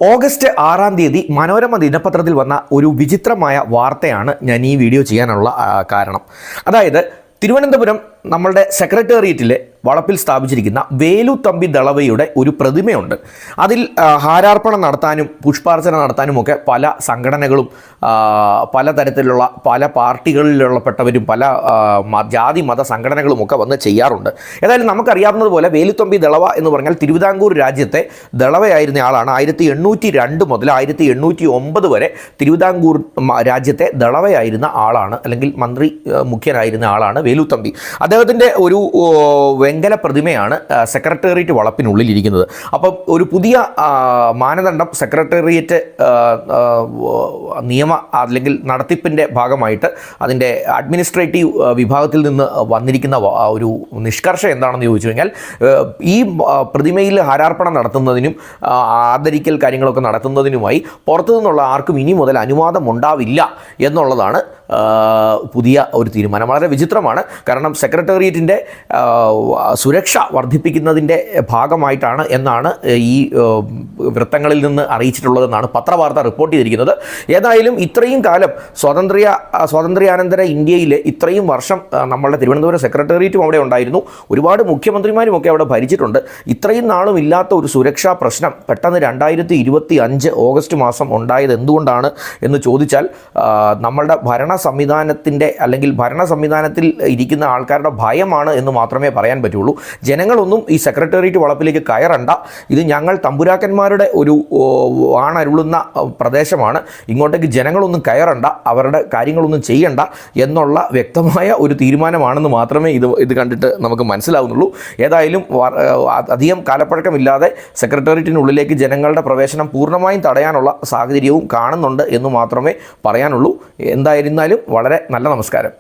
August 6-ാം തീയതി മനോരമ ദിനപത്രത്തിൽ വന്ന ഒരു വിചിത്രമായ വാർത്തയാണ് ഞാൻ ഈ വീഡിയോ ചെയ്യാനുള്ള കാരണം. അതായത് തിരുവനന്തപുരം നമ്മളുടെ സെക്രട്ടേറിയറ്റിലെ വളപ്പിൽ സ്ഥാപിച്ചിരിക്കുന്ന വേലുത്തമ്പി ദളവയുടെ ഒരു പ്രതിമയുണ്ട്. അതിൽ ഹാരാർപ്പണം നടത്താനും പുഷ്പാർച്ചന നടത്താനുമൊക്കെ പല സംഘടനകളും പലതരത്തിലുള്ള പല പാർട്ടികളിലുള്ളപ്പെട്ടവരും പല ജാതി മത സംഘടനകളുമൊക്കെ വന്ന് ചെയ്യാറുണ്ട്. ഏതായാലും നമുക്കറിയാവുന്നതുപോലെ വേലുത്തമ്പി ദളവ എന്ന് പറഞ്ഞാൽ തിരുവിതാംകൂർ രാജ്യത്തെ ദളവയായിരുന്ന ആളാണ്. 1802 മുതൽ 1809 വരെ തിരുവിതാംകൂർ രാജ്യത്തെ ദളവയായിരുന്ന ആളാണ്, അല്ലെങ്കിൽ മന്ത്രി മുഖ്യനായിരുന്ന ആളാണ് വേലുത്തമ്പി. അദ്ദേഹത്തിൻ്റെ ഒരു വെങ്കല പ്രതിമയാണ് സെക്രട്ടേറിയറ്റ് വളപ്പിനുള്ളിലിരിക്കുന്നത്. അപ്പം ഒരു പുതിയ മാനദണ്ഡം സെക്രട്ടേറിയറ്റ് നിയമ അല്ലെങ്കിൽ നടത്തിപ്പിൻ്റെ ഭാഗമായിട്ട് അതിൻ്റെ അഡ്മിനിസ്ട്രേറ്റീവ് വിഭാഗത്തിൽ നിന്ന് വന്നിരിക്കുന്ന ഒരു നിഷ്കർഷം എന്താണെന്ന് ചോദിച്ചു കഴിഞ്ഞാൽ, ഈ പ്രതിമയിൽ ഹാരാർപ്പണം നടത്തുന്നതിനും ആദരിക്കൽ കാര്യങ്ങളൊക്കെ നടത്തുന്നതിനുമായി പുറത്തു നിന്നുള്ള ആർക്കും ഇനി മുതൽ അനുവാദം ഉണ്ടാവില്ല എന്നുള്ളതാണ് പുതിയ ഒരു തീരുമാനം. വളരെ വിചിത്രമാണ്. കാരണം സെക്രട്ടേറിയറ്റിൻ്റെ സുരക്ഷ വർദ്ധിപ്പിക്കുന്നതിൻ്റെ ഭാഗമായിട്ടാണ് എന്നാണ് ഈ വൃത്തങ്ങളിൽ നിന്ന് അറിയിച്ചിട്ടുള്ളതെന്നാണ് പത്രവാർത്ത റിപ്പോർട്ട് ചെയ്തിരിക്കുന്നത്. ഏതായാലും ഇത്രയും കാലം സ്വാതന്ത്ര്യാനന്തര ഇന്ത്യയിൽ ഇത്രയും വർഷം നമ്മളുടെ തിരുവനന്തപുരം സെക്രട്ടേറിയറ്റും അവിടെ ഉണ്ടായിരുന്നു. ഒരുപാട് മുഖ്യമന്ത്രിമാരുമൊക്കെ അവിടെ ഭരിച്ചിട്ടുണ്ട്. ഇത്രയും നാളും ഇല്ലാത്ത ഒരു സുരക്ഷാ പ്രശ്നം പെട്ടെന്ന് 2025 ഓഗസ്റ്റ് മാസം ഉണ്ടായത് എന്തുകൊണ്ടാണ് എന്ന് ചോദിച്ചാൽ, നമ്മളുടെ ഭരണ സംവിധാനത്തിൻ്റെ അല്ലെങ്കിൽ ഭരണ സംവിധാനത്തിൽ ഇരിക്കുന്ന ആൾക്കാരുടെ ഭയമാണ് എന്ന് മാത്രമേ പറയാൻ പറ്റുള്ളൂ. ജനങ്ങളൊന്നും ഈ സെക്രട്ടേറിയറ്റ് വളപ്പിലേക്ക് കയറണ്ട, ഇത് ഞങ്ങൾ തമ്പുരാക്കന്മാരുടെ ഒരു ആണരുളുന്ന പ്രദേശമാണ്, ഇങ്ങോട്ടേക്ക് ജനങ്ങളൊന്നും കയറണ്ട, അവരുടെ കാര്യങ്ങളൊന്നും ചെയ്യണ്ട എന്നുള്ള വ്യക്തമായ ഒരു തീരുമാനമാണെന്ന് മാത്രമേ ഇത് കണ്ടിട്ട് നമുക്ക് മനസ്സിലാവുന്നുള്ളൂ. ഏതായാലും അധികം കാലപ്പഴക്കമില്ലാതെ സെക്രട്ടേറിയറ്റിനുള്ളിലേക്ക് ജനങ്ങളുടെ പ്രവേശനം പൂർണ്ണമായും തടയാനുള്ള സാഹചര്യവും കാണുന്നുണ്ട് എന്ന് മാത്രമേ പറയാനുള്ളൂ. എന്തായിരുന്നാലും വളരെ നല്ല നമസ്കാരം.